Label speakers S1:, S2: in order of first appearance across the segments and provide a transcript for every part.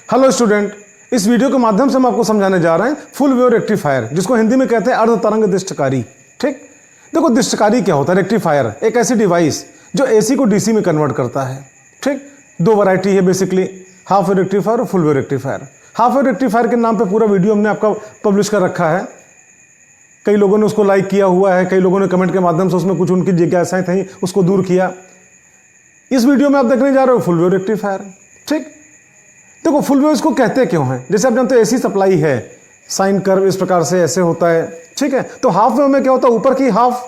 S1: Hello student, इस video के माध्यम से हम आपको समझाने जा रहे हैं फुल वेव रेक्टिफायर, जिसको हिंदी में कहते हैं अर्ध तरंग दिष्टकारी। ठीक, देखो दिष्टकारी क्या होता है? रेक्टिफायर एक ऐसी डिवाइस जो एसी को डीसी में कन्वर्ट करता है। ठीक, दो वैरायटी है बेसिकली, हाफ वेव रेक्टिफायर और full wave rectifier. Half wave rectifier के नाम पे पूरा वीडियो हमने आपका पब्लिश कर रखा है। कई लोगों ने उसको लाइक किया हुआ है, कई लोगों ने कमेंट के माध्यम से उसमें कुछ उनकी जिज्ञासाएं थी उसको दूर किया। इस वीडियो में आप देखने जा रहे हो फुल वेव रेक्टिफायर। ठीक, देखो फुल वेव इसको कहते क्यों हैं? जैसे आप जानते हो एसी सप्लाई है, साइन कर्व इस प्रकार से ऐसे होता है। ठीक है, तो हाफ वेव में क्या होता है? ऊपर की हाफ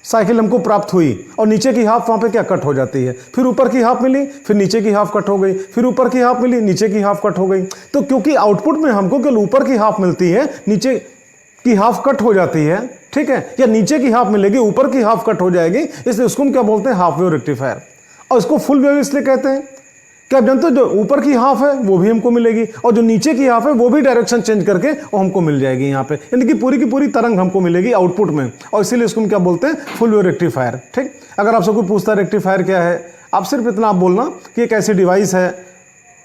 S1: साइकिल हमको प्राप्त हुई और नीचे की हाफ वहां पे क्या कट हो जाती है, फिर ऊपर की हाफ मिली, फिर नीचे की हाफ कट हो गई, फिर ऊपर की हाफ मिली, नीचे की हाफ कट हो गई। तो क्योंकि आउटपुट में हमको केवल ऊपर की हाफ मिलती है, नीचे की हाफ कट हो जाती है, ठीक है, या नीचे की हाफ मिलेगी, ऊपर की हाफ कट हो जाएगी, इसलिए उसको हम क्या बोलते हैं? Half wave rectifier. और इसको फुल वेव इसलिए कहते हैं कि आप जानते हो जो ऊपर की हाफ है वो भी हमको मिलेगी और जो नीचे की हाफ है वो भी डायरेक्शन चेंज करके वो हमको मिल जाएगी यहाँ पे, यानी कि पूरी की पूरी तरंग हमको मिलेगी आउटपुट में, और इसीलिए इसको हम क्या बोलते हैं? Full wave rectifier. ठीक, अगर आपसे कोई पूछता है रेक्टिफायर क्या है, आप सिर्फ इतना आप बोलना कि एक ऐसी डिवाइस है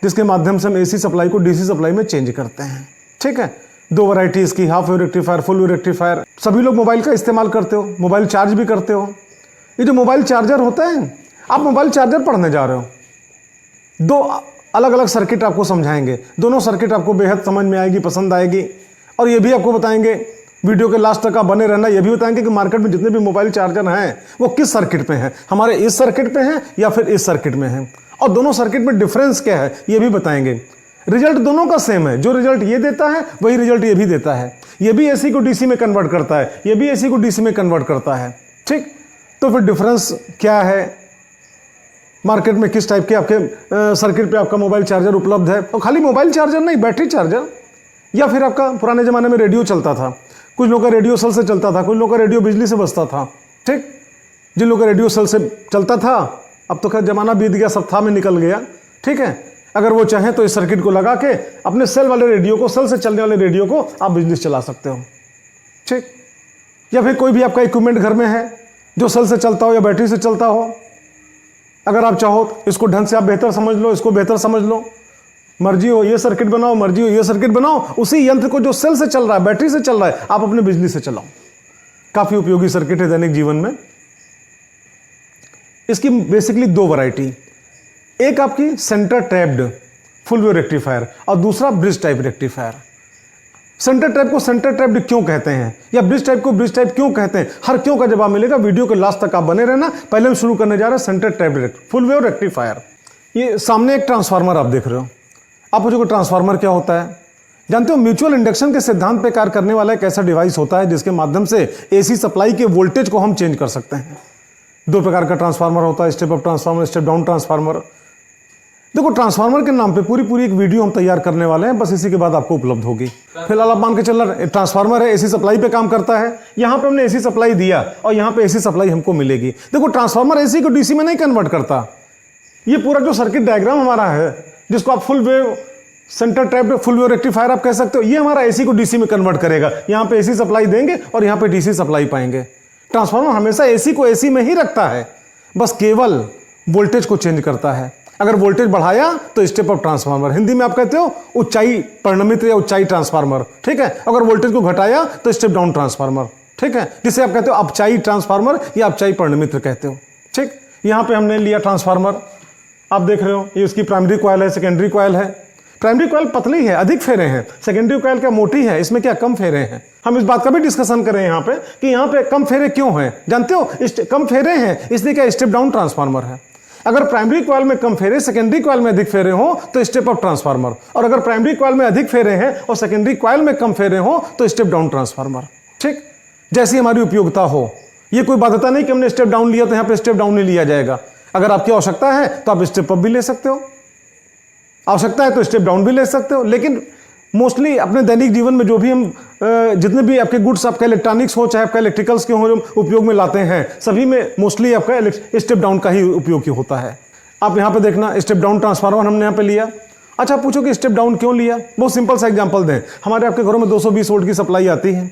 S1: जिसके माध्यम से हम एसी सप्लाई को डीसी सप्लाई में चेंज करते हैं। ठीक है, दो वैरायटी इसकी, half wave rectifier, full wave rectifier. सभी लोग मोबाइल का इस्तेमाल करते हो, मोबाइल चार्ज भी करते हो। ये जो मोबाइल चार्जर होता है, आप मोबाइल चार्जर पढ़ने जा रहे हो, दो अलग अलग सर्किट आपको समझाएंगे, दोनों सर्किट आपको बेहद समझ में आएगी, पसंद आएगी, और ये भी आपको बताएंगे, वीडियो के लास्ट तक आप बने रहना, ये भी बताएंगे कि मार्केट में जितने भी मोबाइल चार्जर हैं वो किस सर्किट पे हैं, हमारे इस सर्किट पे हैं या फिर इस सर्किट में हैं, और दोनों सर्किट में डिफरेंस क्या है ये भी बताएंगे। रिजल्ट दोनों का सेम है, जो रिजल्ट ये देता है वही रिजल्ट ये भी देता है। ये भी एसी को डीसी में कन्वर्ट करता है, ये भी एसी को डीसी में कन्वर्ट करता है। ठीक, तो फिर डिफरेंस क्या है, मार्केट में किस टाइप के आपके सर्किट पे आपका मोबाइल चार्जर उपलब्ध है, और खाली मोबाइल चार्जर नहीं, बैटरी चार्जर, या फिर आपका पुराने ज़माने में रेडियो चलता था, कुछ लोगों का रेडियो सेल से चलता था, कुछ लोगों का रेडियो बिजली से बजता था। ठीक, जिन लोगों का रेडियो सेल से चलता था, अब तो खैर जमाना बीत गया, सब था में निकल गया। ठीक है, अगर वो चाहें तो इस सर्किट को लगा के अपने सेल वाले रेडियो को, सेल से चलने वाले रेडियो को आप बिजली से चला सकते हो। ठीक, या फिर कोई भी आपका इक्विपमेंट घर में है जो सेल से चलता हो या बैटरी से चलता हो, अगर आप चाहो इसको ढंग से आप बेहतर समझ लो, इसको बेहतर समझ लो, मर्जी हो ये सर्किट बनाओ, मर्जी हो ये सर्किट बनाओ, उसी यंत्र को जो सेल से चल रहा है, बैटरी से चल रहा है, आप अपने बिजली से चलाओ। काफी उपयोगी सर्किट है दैनिक जीवन में। इसकी बेसिकली दो वैरायटी, एक आपकी centre tapped full wave rectifier और दूसरा bridge type rectifier. Centre type को सेंटर टैप्ड क्यों कहते हैं या ब्रिज टाइप को ब्रिज टाइप क्यों कहते हैं, हर क्यों का जवाब मिलेगा, वीडियो के लास्ट तक आप बने रहना। पहले हम शुरू करने जा रहे हैं centre tapped full wave rectifier. ये सामने एक ट्रांसफार्मर आप देख रहे हो। आप पूछोगे ट्रांसफार्मर क्या होता है? जानते हो म्यूचुअल इंडक्शन के सिद्धांत पे कार्य करने वाला एक ऐसा डिवाइस होता है जिसके माध्यम से एसी सप्लाई के वोल्टेज को हम चेंज कर सकते हैं। दो प्रकार का ट्रांसफार्मर होता है, step up transformer, step down transformer. देखो ट्रांसफार्मर के नाम पे पूरी एक वीडियो हम तैयार करने वाले हैं, बस इसी के बाद आपको उपलब्ध होगी। फिलहाल आप मान के चल रहे ट्रांसफार्मर है, एसी सप्लाई पे काम करता है। यहाँ पे हमने एसी सप्लाई दिया और यहाँ पे एसी सप्लाई हमको मिलेगी। देखो ट्रांसफार्मर एसी को डीसी में नहीं कन्वर्ट करता। ये पूरा जो सर्किट डायग्राम हमारा है, जिसको आप full wave centre tapped full wave rectifier आप कह सकते हो, ये हमारा एसी को डीसी में कन्वर्ट करेगा। यहाँ पे एसी सप्लाई देंगे और यहाँ पे डीसी सप्लाई पाएंगे। ट्रांसफार्मर हमेशा एसी को एसी में ही रखता है, बस केवल वोल्टेज को चेंज करता है। अगर वोल्टेज बढ़ाया तो स्टेप अप ट्रांसफार्मर, हिंदी में आप कहते हो ऊंचाई परिणमित्र या ऊंचाई ट्रांसफार्मर। ठीक है, अगर वोल्टेज को घटाया तो स्टेप डाउन ट्रांसफार्मर। ठीक है, जिसे आप कहते हो अपचाई ट्रांसफार्मर या अपचाई परिणमित्र कहते हो। ठीक, यहाँ पे हमने लिया ट्रांसफार्मर, आप देख रहे हो, ये उसकी प्राइमरी कॉइल है, सेकेंडरी कॉइल है। प्राइमरी कॉइल पतली है, अधिक फेरे हैं, सेकेंडरी कॉइल क्या मोटी है, इसमें क्या कम फेरे हैं। हम इस बात का भी डिस्कशन करें यहाँ पे कि यहाँ पे कम फेरे क्यों हैं। जानते हो कम फेरे हैं इसलिए क्या स्टेप डाउन ट्रांसफार्मर है। अगर प्राइमरी कॉइल में कम फेरे, सेकेंडरी कॉइल में अधिक फेरे हो तो स्टेप अप ट्रांसफार्मर, और अगर प्राइमरी कॉइल में अधिक फेरे हैं और सेकेंडरी कॉइल में कम फेरे हो तो स्टेप डाउन ट्रांसफार्मर। ठीक, जैसी हमारी उपयोगिता हो, ये कोई बाध्यता नहीं कि हमने स्टेप डाउन लिया तो यहाँ पे स्टेप डाउन नहीं लिया जाएगा। अगर आपकी आवश्यकता है तो आप स्टेप अप भी ले सकते हो, आवश्यकता है तो स्टेप डाउन भी ले सकते हो। लेकिन मोस्टली अपने दैनिक जीवन में जो भी हम जितने भी आपके गुड्स, आपका इलेक्ट्रॉनिक्स हो चाहे आपका इलेक्ट्रिकल्स के हो, जो उपयोग में लाते हैं, सभी में मोस्टली आपका स्टेप डाउन का ही उपयोग होता है। आप यहाँ पे देखना, स्टेप डाउन ट्रांसफार्मर हमने यहाँ पे लिया। अच्छा, पूछो कि स्टेप डाउन क्यों लिया? बहुत सिंपल सा एग्जांपल दें। हमारे आपके घरों में 220 वोल्ट की सप्लाई आती है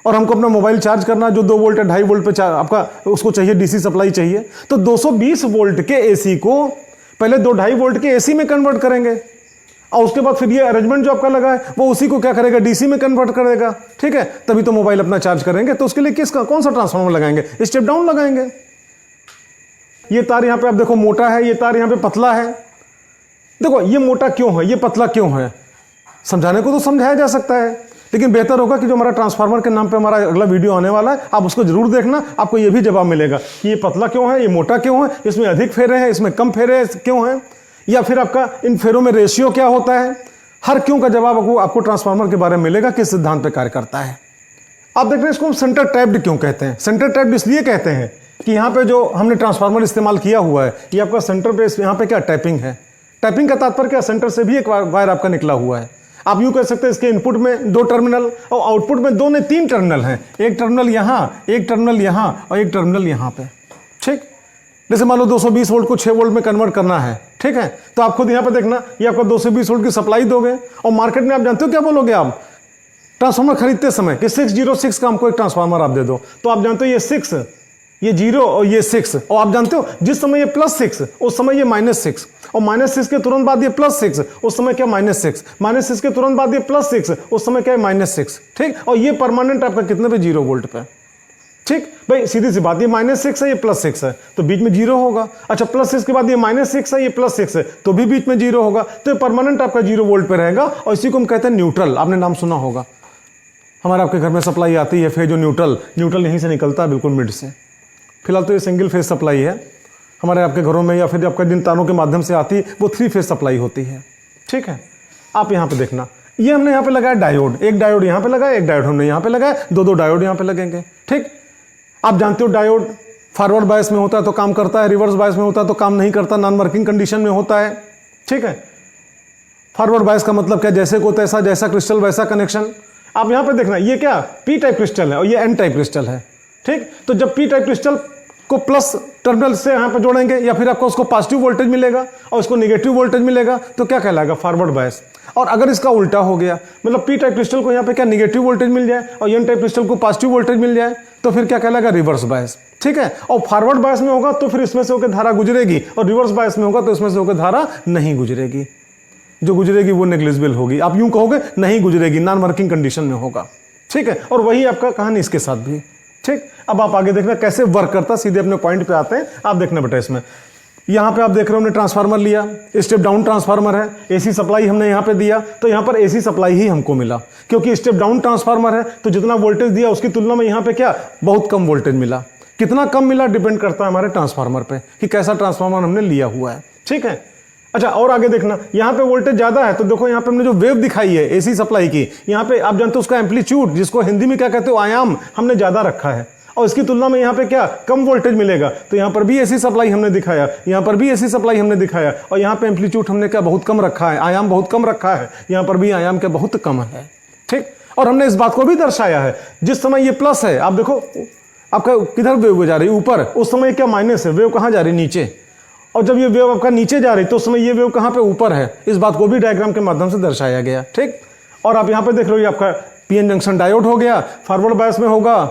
S1: और हमको अपना मोबाइल चार्ज करना जो 2 वोल्ट या 2.5 वोल्ट पे आपका उसको चाहिए, डीसी सप्लाई चाहिए, तो 220 वोल्ट के एसी को पहले 2.5 वोल्ट के एसी में कन्वर्ट करेंगे और उसके बाद फिर ये अरेंजमेंट जो आपका लगा है वो उसी को क्या करेगा, डीसी में कन्वर्ट करेगा। ठीक है, तभी तो मोबाइल अपना चार्ज करेंगे। तो उसके लिए किसका कौन सा ट्रांसफार्मर लगाएंगे, स्टेप डाउन लगाएंगे। ये तार यहां पे आप देखो मोटा है, ये तार यहां पे पतला है। देखो ये मोटा क्यों है, ये पतला क्यों है, समझाने को तो समझाया जा सकता है, लेकिन बेहतर होगा कि जो हमारा ट्रांसफार्मर के नाम पे हमारा अगला वीडियो आने वाला है, आप उसको जरूर देखना। आपको ये भी जवाब मिलेगा कि ये पतला क्यों है, ये मोटा क्यों है, इसमें अधिक फेरे हैं, इसमें कम फेरे क्यों हैं, या फिर आपका इन फेरों में रेशियो क्या होता है। हर क्यों का जवाब आपको ट्रांसफार्मर के बारे में मिलेगा, किस सिद्धांत पे कार्य करता है। आप देख रहे हैं इसको हम सेंटर टैप्ड क्यों कहते हैं। सेंटर टैप्ड इसलिए कहते हैं कि यहाँ पे जो हमने ट्रांसफार्मर इस्तेमाल किया हुआ है, ये आपका सेंटर पे यहाँ पे क्या टैपिंग है। टैपिंग का तात्पर्य क्या, सेंटर से भी एक वायर आपका निकला हुआ है। आप यूं कह सकते हैं इसके इनपुट में 2 टर्मिनल और आउटपुट में 2 नहीं 3 टर्मिनल हैं। एक टर्मिनल यहाँ, एक टर्मिनल यहाँ और एक टर्मिनल यहाँ पे। ठीक, जैसे मान लो 220 वोल्ट को 6 वोल्ट में कन्वर्ट करना है। ठीक है, तो आप खुद यहाँ पे देखना, ये आपका 220 वोल्ट की सप्लाई दोगे और मार्केट में आप जानते हो क्या बोलोगे आप ट्रांसफार्मर खरीदते समय कि 606 का हमको एक ट्रांसफार्मर आप दे दो। तो आप जानते हो ये 6, ये 0 और ये 6, और आप जानते हो जिस समय ये +6 उस समय ये -6, और -6 के तुरंत बाद ये +6 उस समय क्या -6, -6 के तुरंत बाद ये +6 उस समय क्या है -6। ठीक, और ये परमानेंट आपका कितने पे, 0 वोल्ट पे। ठीक भाई, सीधी सी बात, ये -6 है, ये +6 है, तो बीच में 0 होगा। अच्छा, +6 के बाद ये -6 है, ये +6 है, तो भी बीच में 0 होगा। तो ये परमानेंट आपका 0 वोल्ट पे रहेगा, और इसी को हम कहते हैं न्यूट्रल। आपने नाम सुना होगा, हमारे आपके घर में सप्लाई आती है फेज न्यूट्रल, न्यूट्रल यहीं से निकलता है बिल्कुल मिड से। फिलहाल तो ये सिंगल फेज सप्लाई है हमारे आपके घरों में, या फिर आपका जिन तारों के माध्यम से आती है वो 3 फेज सप्लाई होती है। ठीक है, आप यहाँ पे देखना, ये हमने यहाँ पे लगाया डायोड, एक डायोड यहाँ पे लगाया, एक डायोड हमने यहाँ पे लगाया, 2 डायोड यहाँ पे लगेंगे। ठीक, आप जानते हो डायोड फॉरवर्ड बायस में होता है तो काम करता है, रिवर्स बायस में होता है तो काम नहीं करता, नॉन वर्किंग कंडीशन में होता है। ठीक है, फॉरवर्ड बायस का मतलब क्या, जैसे को तैसा, जैसा क्रिस्टल वैसा कनेक्शन। आप यहाँ पे देखना, ये क्या पी टाइप क्रिस्टल है और ये एन टाइप क्रिस्टल है। ठीक, तो जब पी टाइप क्रिस्टल को प्लस टर्मिनल से यहाँ पे जोड़ेंगे, या फिर आपको उसको पॉजिटिव वोल्टेज मिलेगा और उसको नेगेटिव वोल्टेज मिलेगा, तो क्या कहलाएगा, फॉरवर्ड बायस। और अगर इसका उल्टा हो गया, मतलब पी टाइप क्रिस्टल को यहाँ पे क्या नेगेटिव वोल्टेज मिल जाए और एन टाइप क्रिस्टल को पॉजिटिव वोल्टेज मिल जाए, तो फिर क्या कहलाएगा, रिवर्स बायस। ठीक है, और फॉरवर्ड बायस में होगा तो फिर इसमें से होकर धारा गुजरेगी, और रिवर्स बायस में होगा तो इसमें से होकर धारा नहीं गुजरेगी। जो गुजरेगी वो नेग्लिजिबल होगी, आप यूं कहोगे नहीं गुजरेगी, नॉन वर्किंग कंडीशन में होगा। ठीक है, और वही आपका कहानी इसके साथ भी। ठीक, अब आप आगे देखना कैसे वर्क करता, सीधे अपने पॉइंट पे आते हैं। आप देखना बेटा, इसमें यहाँ पे आप देख रहे हो हमने ट्रांसफार्मर लिया, स्टेप डाउन ट्रांसफार्मर है, एसी सप्लाई हमने यहाँ पे दिया, तो यहाँ पर एसी सप्लाई ही हमको मिला, क्योंकि स्टेप डाउन ट्रांसफार्मर है तो जितना वोल्टेज दिया उसकी तुलना में यहाँ पे क्या बहुत कम वोल्टेज मिला। कितना कम मिला डिपेंड करता है हमारे ट्रांसफार्मर पे कि कैसा ट्रांसफार्मर हमने लिया हुआ है। ठीक है, अच्छा, और आगे देखना, यहाँ पे वोल्टेज ज्यादा है तो देखो यहाँ पे हमने जो वेव दिखाई है एसी सप्लाई की, यहाँ पे आप जानते हो उसका एम्पलीट्यूड, जिसको हिंदी में क्या कहते हो, आयाम, हमने ज्यादा रखा है, और इसकी तुलना में यहाँ पे क्या कम वोल्टेज मिलेगा। तो यहाँ पर भी एसी सप्लाई हमने दिखाया, यहाँ पर भी एसी सप्लाई हमने दिखाया, और यहाँ पे एम्पलीट्यूड हमने क्या बहुत कम रखा है, आयाम बहुत कम रखा है, यहाँ पर भी आयाम क्या बहुत कम है। ठीक, और हमने इस बात को भी दर्शाया है, जिस समय ये प्लस है, आप देखो आपका किधर वेव जा रही है, ऊपर, उस समय क्या माइनस है, वेव कहाँ जा रही है, नीचे, और जब ये वेव आपका नीचे जा रही तो उस समय ये वेव कहाँ पे ऊपर है। इस बात को भी डायग्राम के माध्यम से दर्शाया गया। ठीक, और आप यहाँ पे देख लो, ये आपका पीएन जंक्शन डायोड हो गया, फॉरवर्ड बायस में होगा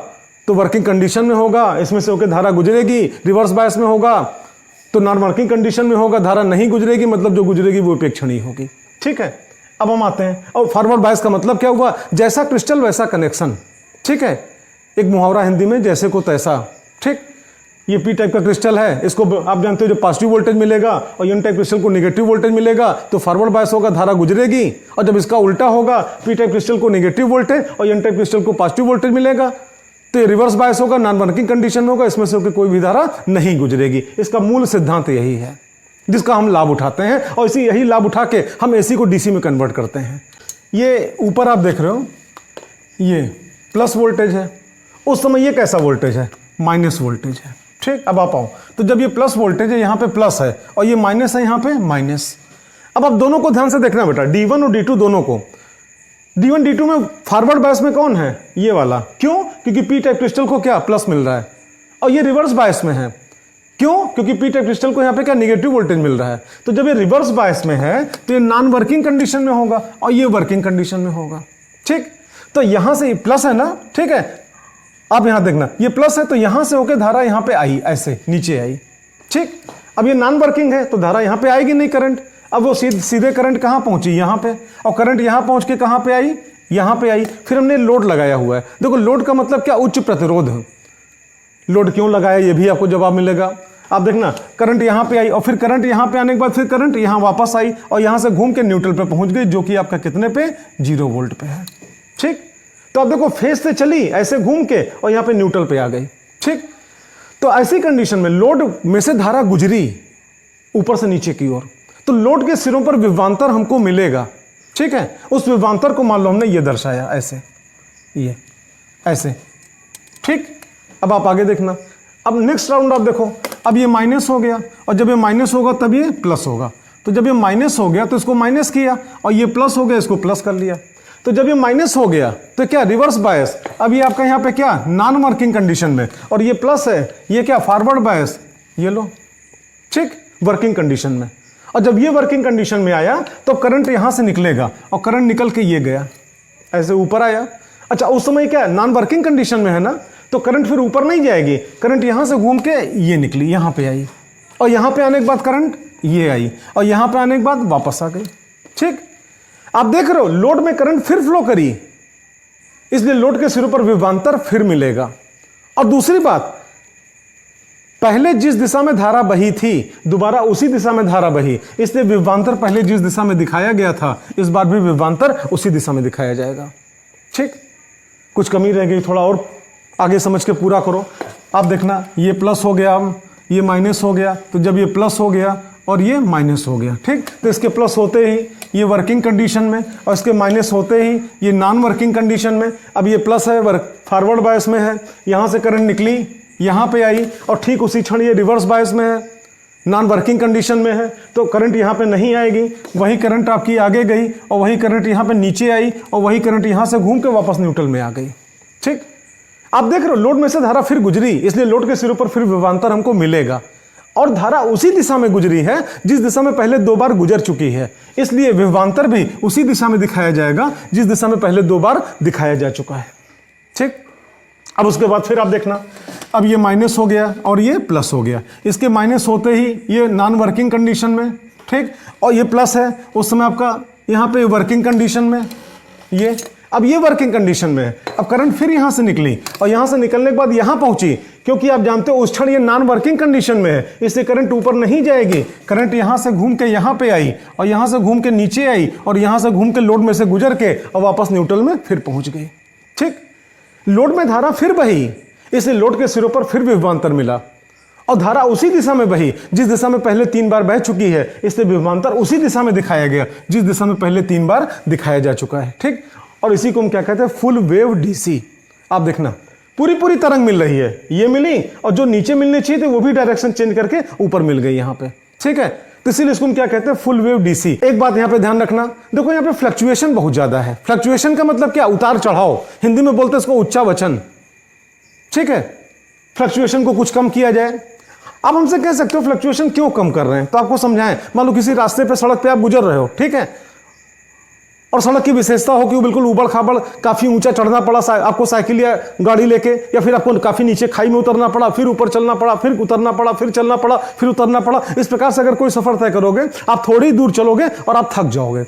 S1: तो वर्किंग कंडीशन में होगा, इसमें से होकर धारा गुजरेगी, रिवर्स बायस में होगा तो नॉन वर्किंग कंडीशन में होगा, धारा नहीं गुजरेगी, मतलब जो गुजरेगी वो उपेक्षणीय होगी। ठीक है, अब हम आते हैं, और फॉरवर्ड बायस का मतलब क्या हुआ, जैसा क्रिस्टल वैसा कनेक्शन। ठीक है, एक मुहावरा हिंदी में, जैसे को तैसा। ठीक, ये पी टाइप का क्रिस्टल है, इसको आप जानते हो जो पॉजिटिव वोल्टेज मिलेगा और एन टाइप क्रिस्टल को नेगेटिव वोल्टेज मिलेगा, तो फॉरवर्ड बायस होगा, धारा गुजरेगी, और जब इसका उल्टा होगा, पी टाइप क्रिस्टल को नेगेटिव वोल्टेज और एन टाइप क्रिस्टल को पॉजिटिव वोल्टेज मिलेगा, तो ये रिवर्स बायस होगा, नॉन वर्किंग कंडीशन में होगा, इसमें से होकर कोई भी धारा नहीं गुजरेगी। इसका मूल सिद्धांत यही है जिसका हम लाभ उठाते हैं, और इसी यही लाभ उठा के हम एसी को डीसी में कन्वर्ट करते हैं। ये ऊपर आप देख रहे हो, ये प्लस वोल्टेज है, उस समय ये कैसा वोल्टेज है, माइनस वोल्टेज है। ठीक, अब आप आओ, तो जब ये प्लस वोल्टेज है यहाँ पे प्लस है और ये माइनस है यहाँ पे माइनस। अब आप दोनों को ध्यान से देखना बेटा, D1 और D2 दोनों को, D1 D2 में फॉरवर्ड बायस में कौन है, ये वाला, क्यों, क्योंकि पी टाइप क्रिस्टल को क्या प्लस मिल रहा है, और ये रिवर्स बायस में है, क्यों, क्योंकि पी टाइप क्रिस्टल को यहाँ पे क्या नेगेटिव वोल्टेज मिल रहा है। तो जब ये रिवर्स बायस में है तो ये नॉन वर्किंग कंडीशन में होगा और ये वर्किंग कंडीशन में होगा। ठीक, तो यहां से प्लस है ना, ठीक है, आप यहां देखना, ये प्लस है तो यहां से होकर धारा यहां पे आई, ऐसे नीचे आई। ठीक, अब ये नॉन वर्किंग है तो धारा यहां पे आएगी नहीं करंट, अब वो सीधे करंट कहाँ पहुंची, यहाँ पे, और करंट यहाँ पहुंच के कहाँ पे आई, यहाँ पे आई। फिर हमने लोड लगाया हुआ है। देखो लोड का मतलब क्या, उच्च प्रतिरोध। लोड क्यों लगाया ये भी आपको जवाब मिलेगा। आप देखना करंट यहाँ पे आई और फिर करंट यहाँ पे आने के बाद फिर करंट यहाँ वापस आई और यहाँ से घूम के न्यूट्रल पे पहुंच गई, जो कि आपका कितने पे, 0 वोल्ट पे है। ठीक, तो आप देखो फेज से चली ऐसे घूम के और यहाँ पे न्यूट्रल पे आ गई। ठीक, तो ऐसी कंडीशन में लोड में से धारा गुजरी ऊपर से नीचे की ओर, तो लोड के सिरों पर विभवांतर हमको मिलेगा। ठीक है, उस विभवांतर को मान लो हमने ये दर्शाया ऐसे, ये ऐसे। ठीक, अब आप आगे देखना। अब नेक्स्ट राउंड आप देखो, अब ये माइनस हो गया और जब ये माइनस होगा तब ये प्लस होगा। तो जब ये माइनस हो गया तो इसको माइनस किया और ये प्लस हो गया, इसको प्लस कर लिया। तो जब ये माइनस हो गया तो क्या, रिवर्स बायस। अब ये आपका यहाँ पे क्या, नॉन वर्किंग कंडीशन में, और ये प्लस है, ये क्या, फॉरवर्ड बायस, ये लो। ठीक, वर्किंग कंडीशन में। और जब ये वर्किंग कंडीशन में आया तो करंट यहाँ से निकलेगा और करंट निकल के ये गया, ऐसे ऊपर आया। अच्छा, उस समय क्या, नॉन वर्किंग कंडीशन में है ना, तो करंट फिर ऊपर नहीं जाएगी, करंट यहाँ से घूम के ये निकली, यहाँ पे आई, और यहाँ पे आने के बाद करंट ये आई, और यहाँ पे आने के बाद वापस आ गई। ठीक, आप देख रहे हो लोड में करंट फिर फ्लो करी, इसलिए लोड के सिरों पर विभवांतर फिर मिलेगा। और दूसरी बात, पहले जिस दिशा में धारा बही थी दोबारा उसी दिशा में धारा बही, इसलिए विभवांतर पहले जिस दिशा में दिखाया गया था इस बार भी विभवांतर उसी दिशा में दिखाया जाएगा। ठीक, कुछ कमी रह गई, थोड़ा और आगे समझ के पूरा करो। आप देखना ये प्लस हो गया, अब ये माइनस हो गया, तो जब ये प्लस हो गया और ये माइनस हो गया। ठीक, तो इसके प्लस होते ही ये वर्किंग कंडीशन में और इसके माइनस होते ही ये नॉन वर्किंग कंडीशन में। अब ये प्लस है, फॉरवर्ड बायस में है, यहाँ से करंट निकली, यहाँ पे आई, और ठीक उसी क्षण ये रिवर्स बायस में है, नॉन वर्किंग कंडीशन में है, तो करंट यहाँ पे नहीं आएगी। वही करंट आपकी आगे गई और वही करंट यहाँ पे नीचे आई और वही करंट यहाँ से घूम के वापस न्यूट्रल में आ गई। ठीक, आप देख रहे हो लोड में से धारा फिर गुजरी, इसलिए लोड के सिरों पर फिर विभवांतर हमको मिलेगा, और धारा उसी दिशा में गुजरी है जिस दिशा में पहले 2 बार गुजर चुकी है, इसलिए विभवांतर भी उसी दिशा में दिखाया जाएगा जिस दिशा में पहले 2 बार दिखाया जा चुका है। ठीक, अब उसके बाद फिर आप देखना, अब ये माइनस हो गया और ये प्लस हो गया, इसके माइनस होते ही ये नॉन वर्किंग कंडीशन में। ठीक, और ये प्लस है, उस समय आपका यहाँ पे वर्किंग कंडीशन में, ये अब ये वर्किंग कंडीशन में है। अब करंट फिर यहाँ से निकली और यहाँ से निकलने के बाद यहाँ पहुंची, क्योंकि आप जानते हो उस क्षण ये नॉन वर्किंग कंडीशन में है, इससे करंट ऊपर नहीं जाएगी। करंट यहाँ से घूम के यहाँ पे आई और यहाँ से घूम के नीचे आई और यहाँ से घूम के लोड में से गुजर के और वापस न्यूट्रल में फिर पहुंच गई। ठीक, लोड में धारा फिर बही, इसलिए लोड के सिरों पर फिर विभवांतर मिला, और धारा उसी दिशा में बही जिस दिशा में पहले 3 बार बह चुकी है, इसलिए विभवांतर उसी दिशा में दिखाया गया जिस दिशा में पहले 3 बार दिखाया जा चुका है। ठीक, और इसी को हम क्या कहते हैं, फुल वेव डीसी। आप देखना पूरी तरंग मिल रही है, ये मिली और जो नीचे मिलनी चाहिए थी वो भी डायरेक्शन चेंज करके ऊपर मिल गई यहाँ पे। ठीक है, तो इसीलिए इसको हम क्या कहते हैं, फुल वेव डीसी। एक बात यहाँ पे ध्यान रखना, देखो यहाँ पे फ्लक्चुएशन बहुत ज्यादा है। फ्लक्चुएशन का मतलब क्या, उतार चढ़ाव, हिंदी में बोलते हैं इसको उच्चावचन। ठीक है, फ्लक्चुएशन को कुछ कम किया जाए। आप हमसे कह सकते हो फ्लक्चुएशन क्यों कम कर रहे हैं, तो आपको समझाएं। मान लो किसी रास्ते पे, सड़क पे आप गुजर रहे हो, ठीक है, और सड़क की विशेषता हो कि वो बिल्कुल ऊबड़ खाबड़, काफी ऊंचा चढ़ना पड़ा आपको साइकिल या गाड़ी लेके, या फिर आपको काफी नीचे खाई में उतरना पड़ा, फिर ऊपर चलना पड़ा, फिर उतरना पड़ा, फिर चलना पड़ा, फिर उतरना पड़ा। इस प्रकार से अगर कोई सफर तय करोगे, आप थोड़ी दूर चलोगे और आप थक जाओगे,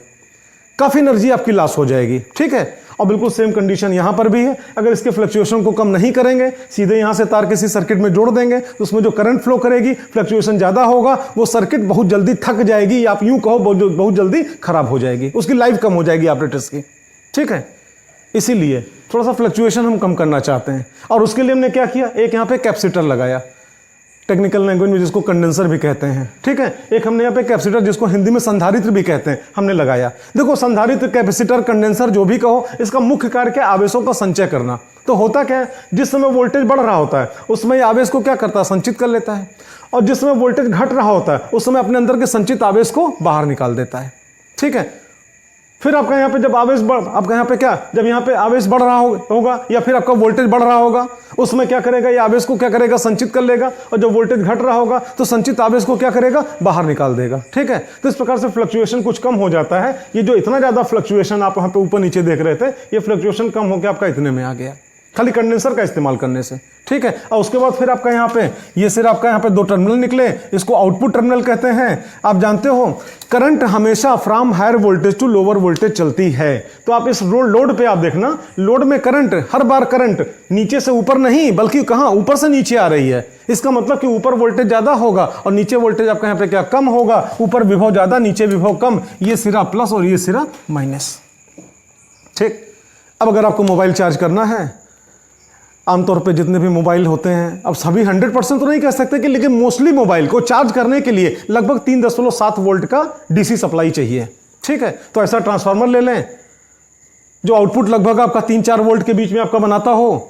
S1: काफी एनर्जी आपकी लॉस हो जाएगी। ठीक है, और बिल्कुल सेम कंडीशन यहां पर भी है। अगर इसके फ्लक्चुएशन को कम नहीं करेंगे, सीधे यहां से तार किसी सर्किट में जोड़ देंगे, तो उसमें जो करंट फ्लो करेगी, फ्लक्चुएशन ज्यादा होगा, वो सर्किट बहुत जल्दी थक जाएगी, आप यूं कहो बहुत जल्दी खराब हो जाएगी, उसकी लाइफ कम हो जाएगी ऑपरेटर्स की। ठीक है, इसीलिए थोड़ा सा फ्लक्चुएशन हम कम करना चाहते हैं, और उसके लिए हमने क्या किया, एक यहाँ पे कैपेसिटर लगाया, टेक्निकल लैंग्वेज में जिसको कंडेंसर भी कहते हैं। ठीक है, एक हमने यहाँ पे कैपेसिटर, जिसको हिंदी में संधारित्र भी कहते हैं, हमने लगाया। देखो संधारित्र, कैपेसिटर, कंडेंसर जो भी कहो, इसका मुख्य कार्य क्या, आवेशों का संचय करना। तो होता क्या है, जिस समय वोल्टेज बढ़ रहा होता है उस समय आवेश को क्या करता है, संचित कर लेता है, और जिस समय वोल्टेज घट रहा होता है उस समय अपने अंदर के संचित आवेश को बाहर निकाल देता है। ठीक है, फिर आपका यहाँ पे जब आपका यहाँ पे क्या, जब यहाँ पे आवेश बढ़ रहा होगा या फिर आपका वोल्टेज बढ़ रहा होगा, उसमें क्या करेगा, ये आवेश को क्या करेगा, संचित कर लेगा, और जब वोल्टेज घट रहा होगा तो संचित आवेश को क्या करेगा, बाहर निकाल देगा। ठीक है, तो इस प्रकार से फ्लक्चुएशन कुछ कम हो जाता है। ये जो इतना ज्यादा फ्लक्चुएशन आप वहाँ पे ऊपर नीचे देख रहे थे, ये फ्लक्चुएशन कम होकर आपका इतने में आ गया। खाली कंडेंसर का इस्तेमाल करने से, ठीक है। और उसके बाद फिर आपका यहाँ पे ये सिर्फ आपका यहाँ पे 2 टर्मिनल निकले, इसको आउटपुट टर्मिनल कहते हैं। आप जानते हो करंट हमेशा from higher voltage to lower voltage चलती है। तो आप इस लोड पे आप देखना, लोड में करंट हर बार करंट नीचे से ऊपर नहीं बल्कि कहाँ, ऊपर से नीचे आ रही है। इसका मतलब कि ऊपर वोल्टेज ज्यादा होगा और नीचे वोल्टेज आपका यहाँ पे क्या कम होगा, ऊपर विभव ज्यादा नीचे विभव कम, ये सिरा प्लस और ये सिरा माइनस, ठीक। अब अगर आपको मोबाइल चार्ज करना है, आमतौर पे जितने भी मोबाइल होते हैं, अब सभी 100% तो नहीं कह सकते कि, लेकिन मोस्टली मोबाइल को चार्ज करने के लिए लगभग 3.7 वोल्ट का डीसी सप्लाई चाहिए, ठीक है। तो ऐसा ट्रांसफार्मर ले लें जो आउटपुट लगभग आपका 3-4 वोल्ट के बीच में आपका बनाता हो।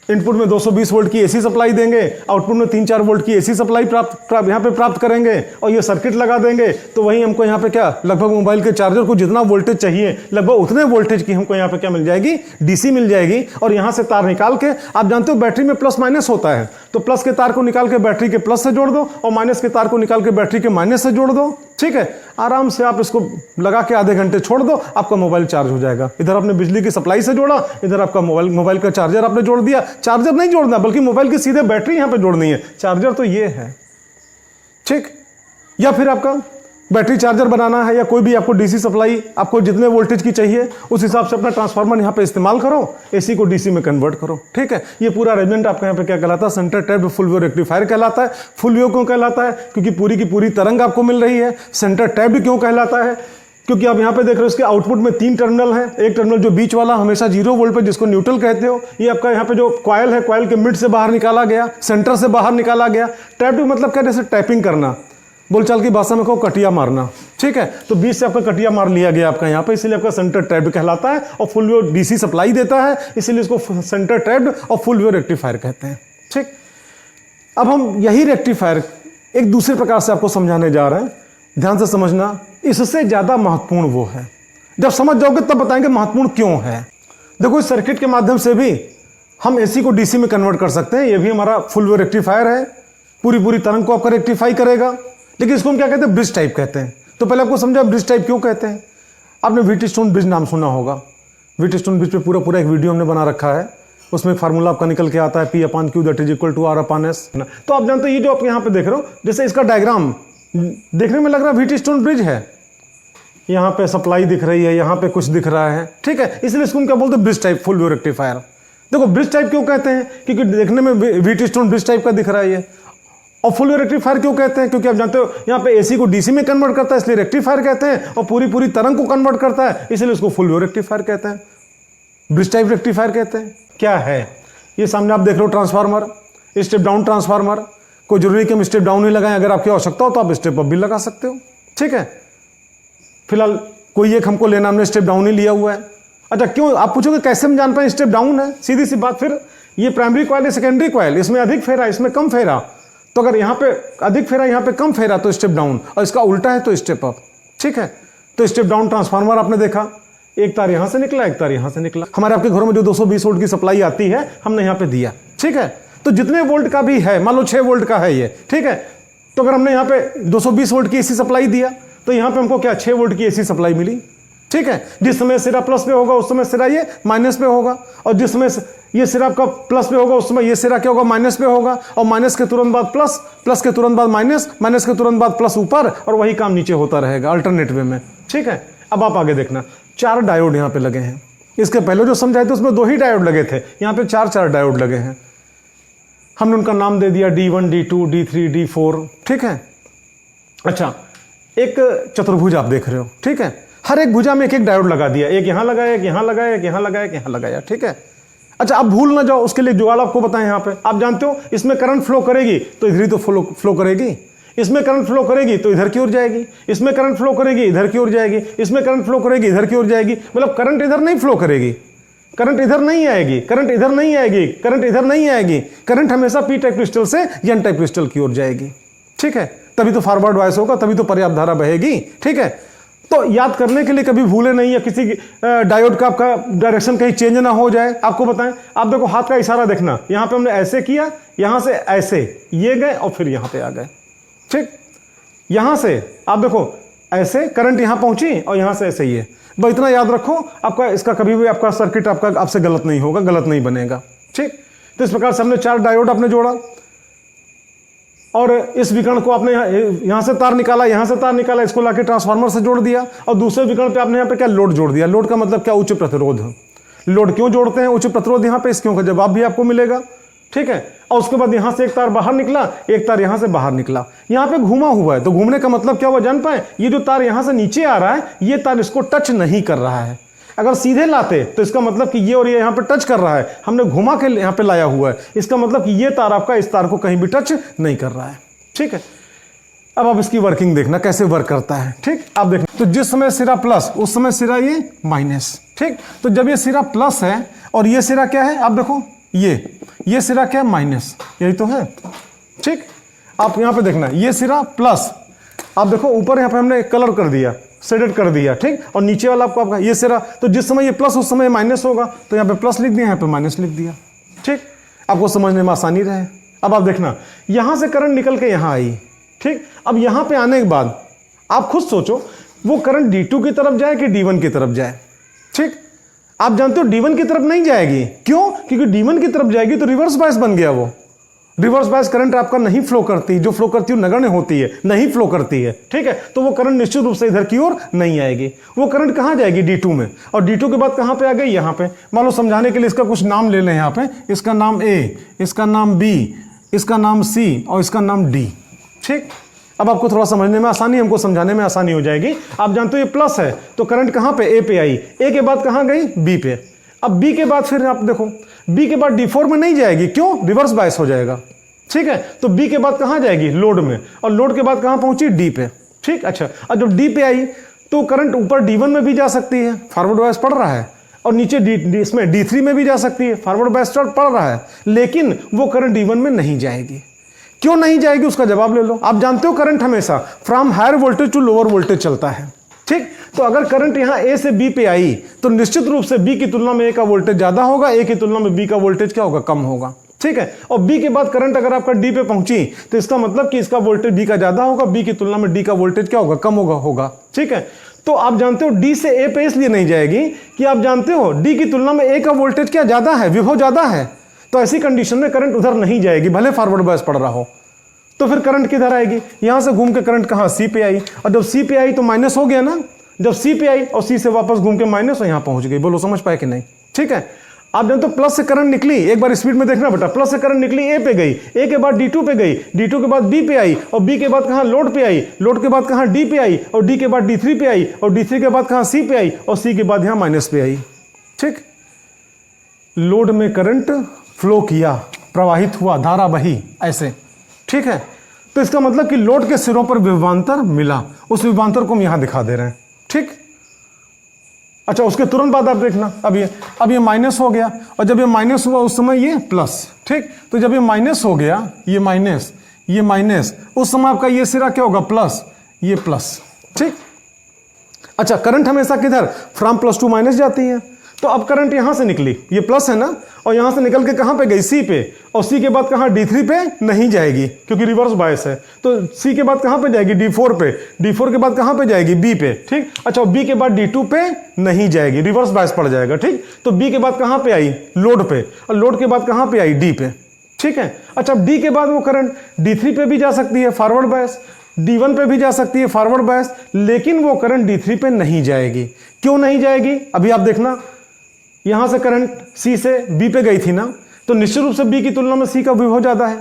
S1: इनपुट में 220 वोल्ट की एसी सप्लाई देंगे, आउटपुट में 3-4 वोल्ट की एसी सप्लाई यहाँ पे प्राप्त करेंगे और ये सर्किट लगा देंगे। तो वही हमको यहाँ पे क्या, लगभग मोबाइल के चार्जर को जितना वोल्टेज चाहिए लगभग उतने वोल्टेज की हमको यहाँ पे क्या मिल जाएगी, डीसी मिल जाएगी। और यहाँ से तार निकाल के, आप जानते हो बैटरी में प्लस माइनस होता है, तो प्लस के तार को निकाल के बैटरी के प्लस से जोड़ दो और माइनस के तार को निकाल के बैटरी के माइनस से जोड़ दो, ठीक है। आराम से आप इसको लगा के आधे घंटे छोड़ दो, आपका मोबाइल चार्ज हो जाएगा। इधर आपने बिजली की सप्लाई से जोड़ा, इधर आपका मोबाइल का चार्जर आपने जोड़ दिया। चार्जर नहीं जोड़ना बल्कि मोबाइल की सीधे बैटरी यहां पे जोड़नी है, चार्जर तो ये है, ठीक। या फिर आपका बैटरी चार्जर बनाना है या कोई भी आपको डीसी सप्लाई आपको जितने वोल्टेज की चाहिए उस हिसाब से अपना ट्रांसफार्मर यहाँ पे इस्तेमाल करो, एसी को डीसी में कन्वर्ट करो, ठीक है। ये पूरा अरेंजमेंट आपका यहाँ पे क्या कहलाता है, centre tapped full wave rectifier कहलाता है। फुल वेव क्यों कहलाता है, क्योंकि पूरी की पूरी तरंग आपको मिल रही है। सेंटर टैप्ड क्यों कहलाता है, क्योंकि आप यहाँ पे देख रहे हो इसके आउटपुट में 3 टर्मिनल हैं। एक टर्मिनल जो बीच वाला हमेशा 0 वोल्ट पे, जिसको न्यूट्रल कहते हो, ये आपका यहाँ पे जो कॉइल है, कॉइल के मिड से बाहर निकाला गया, सेंटर से बाहर निकाला गया। टैप्ड मतलब क्या, जैसे टैपिंग करना, बोलचाल की भाषा में को कटिया मारना, ठीक है। तो बीच से आपका कटिया मार लिया गया आपका यहाँ पे, इसलिए आपका सेंटर टैप्ड कहलाता है और फुल वेव डीसी सप्लाई देता है, इसलिए इसको सेंटर टैप्ड और फुल वेव रेक्टिफायर कहते हैं, ठीक। अब हम यही रेक्टिफायर एक दूसरे प्रकार से आपको समझाने जा रहे हैं, ध्यान से समझना। इससे ज्यादा महत्वपूर्ण वो है, जब समझ जाओगे तब बताएंगे महत्वपूर्ण क्यों है। देखो इस सर्किट के माध्यम से भी हम एसी को डीसी में कन्वर्ट कर सकते हैं, ये भी हमारा फुल वेव रेक्टिफायर है, पूरी तरंग को आपका रेक्टिफाई करेगा। लेकिन इसको हम क्या कहते हैं, ब्रिज टाइप कहते हैं। तो पहले आपको समझा ब्रिज टाइप क्यों कहते हैं। आपने व्हीटस्टोन ब्रिज नाम सुना होगा, व्हीटस्टोन ब्रिज पे पूरा एक वीडियो हमने बना रखा है, उसमें फार्मूला आपका निकल के आता है P/Q that is equal to R/S। तो आप जानते हो ये जो आप यहाँ पे देख रहे हो, जैसे इसका डायग्राम देखने में लग रहा है व्हीटस्टोन ब्रिज है, यहाँ पे सप्लाई दिख रही है, यहाँ पे कुछ दिख रहा है, ठीक है। इसलिए इसको हम क्या बोलते हैं, bridge type full wave rectifier. देखो ब्रिज टाइप क्यों कहते हैं, क्योंकि देखने में व्हीटस्टोन ब्रिज टाइप का दिख रहा है ये। और फुल वेव रेक्टिफायर क्यों कहते हैं, क्योंकि आप जानते हो यहाँ पे एसी को डीसी में कन्वर्ट करता है, इसलिए रेक्टिफायर कहते हैं। और पूरी तरंग को कन्वर्ट करता है, इसलिए उसको फुल वेव रेक्टिफायर कहते हैं, ब्रिज टाइप रेक्टिफायर कहते हैं। क्या है ये सामने आप देख रहे हो, ट्रांसफार्मर, स्टेप डाउन ट्रांसफार्मर। कोई जरूरी कि हम स्टेप डाउन ही लगाएं, अगर आपकी आवश्यकता हो तो आप स्टेप अप भी लगा सकते हो, ठीक है। फिलहाल कोई एक हमको लेना, हमने स्टेप डाउन ही लिया हुआ है। अच्छा क्यों, आप पूछोगे कैसे हम जान पाए स्टेप डाउन है, सीधी सी बात। फिर ये प्राइमरी कॉइल है, सेकेंडरी कॉइल, इसमें अधिक फेरा, इसमें कम फेरा। तो अगर यहाँ पे अधिक फेरा, यहाँ पे कम फेरा तो स्टेप डाउन, और इसका उल्टा है तो स्टेप अप, ठीक है। तो स्टेप डाउन ट्रांसफार्मर आपने देखा, एक तार यहाँ से निकला, एक तार यहाँ से निकला। हमारे आपके घरों में जो 220 वोल्ट की सप्लाई आती है हमने यहाँ पे दिया, ठीक है। तो जितने वोल्ट का भी है, मान लो 6 वोल्ट का है ये, ठीक है। तो अगर हमने यहाँ पे 220 वोल्ट की एसी सप्लाई दिया तो यहाँ पे हमको क्या 6 वोल्ट की एसी सप्लाई मिली, ठीक है। जिस समय सिरा प्लस पे होगा उस समय सिरा ये माइनस पे होगा, और जिस समय ये सिरा आपका प्लस पे होगा उस समय ये सिरा क्या होगा, माइनस पे होगा। और माइनस के तुरंत बाद प्लस, प्लस के तुरंत बाद माइनस, माइनस के तुरंत बाद प्लस ऊपर, और वही काम नीचे होता रहेगा अल्टरनेट वे में, ठीक है। अब आप आगे देखना, 4 डायोड यहाँ पे लगे हैं। इसके पहले जो समझाए थे उसमें 2 ही डायोड लगे थे, यहाँ पे 4 डायोड लगे हैं। हमने उनका नाम दे दिया D1, D2, D3, D4, ठीक है। अच्छा एक चतुर्भुज आप देख रहे हो, ठीक है। हर एक भुजा में एक डायोड लगा दिया, एक यहाँ लगाया, एक यहाँ लगाया, एक यहाँ लगाया, एक यहाँ लगाया, ठीक है। अच्छा आप भूल ना जाओ, उसके लिए जुगाड़ आपको बताएं। यहाँ पे आप जानते हो इसमें करंट फ्लो करेगी तो इधर ही तो फ्लो करेगी, इसमें करंट फ्लो करेगी तो इधर की ओर जाएगी, इसमें करंट फ्लो करेगी इधर की ओर जाएगी, इसमें करंट फ्लो करेगी इधर की ओर जाएगी। मतलब करंट इधर नहीं फ्लो करेगी, करंट इधर नहीं आएगी, करंट इधर नहीं आएगी, करंट इधर नहीं आएगी। करंट हमेशा पी टाइप क्रिस्टल से एन टाइप क्रिस्टल की ओर जाएगी, ठीक है। तभी तो फॉरवर्ड वाइस होगा, तभी तो पर्याप्त धारा बहेगी, ठीक है। तो याद करने के लिए कभी भूले नहीं, या किसी डायोड का आपका डायरेक्शन कहीं चेंज ना हो जाए। आपको बताएं, आप देखो हाथ का इशारा देखना, यहां पे हमने ऐसे किया, यहां से ऐसे ये गए और फिर यहां पे आ गए, ठीक। यहां से आप देखो ऐसे करंट यहां पहुंची और यहां से ऐसे ही है। बस इतना याद रखो, आपका इसका कभी भी आपका सर्किट आपका आपसे गलत नहीं होगा, गलत नहीं बनेगा, ठीक। तो इस प्रकार से हमने 4 डायोड आपने जोड़ा और इस विकर्ण को आपने यहां से तार निकाला, यहां से तार निकाला, इसको लाके ट्रांसफार्मर से जोड़ दिया और दूसरे विकर्ण पे आपने यहां पे क्या लोड जोड़ दिया। लोड का मतलब क्या? उच्च प्रतिरोध। लोड क्यों जोड़ते हैं? उच्च प्रतिरोध यहां पे, इस क्यों का जवाब भी आपको मिलेगा। ठीक है। और उसके बाद यहां से एक तार बाहर निकला, एक तार यहां से बाहर निकला, यहां पे घूमा हुआ है। तो घूमने का मतलब क्या हुआ जान पाए? ये जो तार यहां से नीचे आ रहा है, ये तार इसको टच नहीं कर रहा है। अगर सीधे लाते तो इसका मतलब कि ये और ये यहां पे टच कर रहा है, हमने घुमा के यहां पे लाया हुआ है, इसका मतलब कि ये तार आपका इस तार को कहीं भी टच नहीं कर रहा है। ठीक है। अब आप इसकी वर्किंग देखना कैसे वर्क करता है। ठीक, आप देखना। तो जिस समय सिरा प्लस उस समय सिरा ये माइनस। ठीक, तो जब ये सिरा प्लस है और ये सिरा क्या है? आप देखो ये सिरा क्या है? माइनस। यही तो है। ठीक, आप यहां पे देखना, ये सिरा प्लस, आप देखो ऊपर यहां पे हमने कलर कर दिया, शेडेड कर दिया। ठीक, और नीचे वाला आपको आपका ये सिरा, तो जिस समय ये प्लस उस समय माइनस होगा, तो यहां पे प्लस लिख दिया, यहां पे माइनस लिख दिया। ठीक, आपको समझने में आसानी रहे। अब आप देखना, यहां से करंट निकल के यहां आई। ठीक, अब यहां पे आने के बाद आप खुद सोचो, वो करंट D2 की तरफ जाए कि D1 की तरफ जाए। ठीक, आप जानते हो D1 की तरफ नहीं जाएगी। क्यों? क्योंकि D1 की तरफ जाएगी तो रिवर्स बायस बन गया। वो रिवर्स बायस करंट आपका नहीं फ्लो करती, जो फ्लो करती है नगण्य होती है, नहीं फ्लो करती है। ठीक है, तो वो करंट निश्चित रूप से इधर की ओर नहीं आएगी। वो करंट कहां जाएगी? D2 में। और D2 के बाद कहां पे आ गई? यहां पे। मान लो समझाने के लिए इसका कुछ नाम ले लें यहां पे, इसका नाम A, इसका नाम B, इसका नाम C और इसका नाम D। ठीक, अब आपको थोड़ा समझने में आसानी, हमको समझाने में आसानी हो जाएगी। आप जानते हो ये प्लस है, तो करंट कहां पे? A पे आई, A के बाद कहां गई? B पे। अब B के बाद फिर आप देखो, B के बाद D4 में नहीं जाएगी। क्यों? रिवर्स बायस हो जाएगा। ठीक है, तो B के बाद कहां जाएगी? लोड में। और लोड के बाद कहां पहुंची? D पे। ठीक, अच्छा, अब जब D पे आई तो करंट ऊपर D1 में भी जा सकती है, फॉरवर्ड बायस पड़ रहा है, और नीचे इसमें D3 में भी जा सकती है, फॉरवर्ड बायस पड़ रहा है, लेकिन वो करंट D1 में नहीं जाएगी। क्यों नहीं जाएगी? उसका जवाब ले लो। आप जानते हो करंट हमेशा from higher voltage to lower voltage चलता है। ठीक, तो अगर करंट यहां A से B पे आई तो निश्चित रूप से B की तुलना में A का वोल्टेज ज्यादा होगा, A की तुलना में B का वोल्टेज क्या होगा? कम होगा। ठीक है, और B के बाद करंट अगर आपका D पे पहुंची तो इसका मतलब कि इसका वोल्टेज B का ज्यादा होगा, B की तुलना में D का वोल्टेज क्या होगा? कम होगा। ठीक है, तो आप जानते हो D से A पे इसलिए नहीं जाएगी कि आप जानते हो D की तुलना में A का वोल्टेज क्या ज्यादा है? विभव ज्यादा है। तो ऐसी कंडीशन में करंट उधर नहीं जाएगी, भले फॉरवर्ड बायस पड़ रहा हो। तो फिर करंट किधर आएगी? यहां से घूम के करंट कहां? C पे आई, और जब C पे आई तो माइनस हो गया ना। जब C पे आई और C से वापस घूम के माइनस, और यहां पहुंच गई। बोलो समझ पाए कि नहीं? ठीक है, आप जानते हो प्लस से करंट निकली, एक बार स्पीड में देखना बेटा, प्लस से करंट निकली A पे गई, A के बाद D2 पे गई, D2 के बाद B पे आई, और B के बाद कहां? लोड पे आई, लोड के बाद कहां? D पे आई, और D के बाद D3 पे आई, और D3 के बाद कहां? C पे आई, और C के बाद यहां माइनस पे आई। ठीक, लोड में करंट फ्लो किया, प्रवाहित हुआ, धारा बही, ऐसे। ठीक है, तो इसका मतलब कि लोड के सिरों पर विभवांतर मिला, उस विभवांतर को हम यहां दिखा दे रहे हैं। ठीक, अच्छा, उसके तुरंत बाद आप देखना, अब ये माइनस हो गया, और जब ये माइनस हुआ उस समय ये प्लस। ठीक, तो जब ये माइनस हो गया, ये माइनस, उस समय आपका ये सिरा क्या होगा? प्लस, ये प्लस। ठीक, अच्छा, करंट हमेशा किधर? फ्रॉम प्लस टू माइनस जाती है। तो अब करंट यहां से निकली, ये प्लस है ना, और यहां से निकल के कहां पे गई? C पे, और C के बाद कहां? D3 पे नहीं जाएगी क्योंकि रिवर्स बायस है। तो C के बाद कहां पे जाएगी? D4 पे, D4 के बाद कहां पे जाएगी? B पे। ठीक, अच्छा, B के बाद D2 पे नहीं जाएगी, रिवर्स बायस पड़ जाएगा। ठीक, तो B के बाद कहां पे आई? लोड पे, और लोड के बाद कहां पे आई? D पे। ठीक है, अच्छा, D के बाद वो करंट D3 पे भी जा सकती है, फॉरवर्ड बायस, D1 पे भी जा सकती है, फॉरवर्ड बायस, लेकिन वो करंट D3 पे नहीं जाएगी। क्यों नहीं जाएगी? अभी आप देखना, यहां से करंट C से B पे गई थी ना, तो निश्चित रूप से B की तुलना में C का विभव ज्यादा है।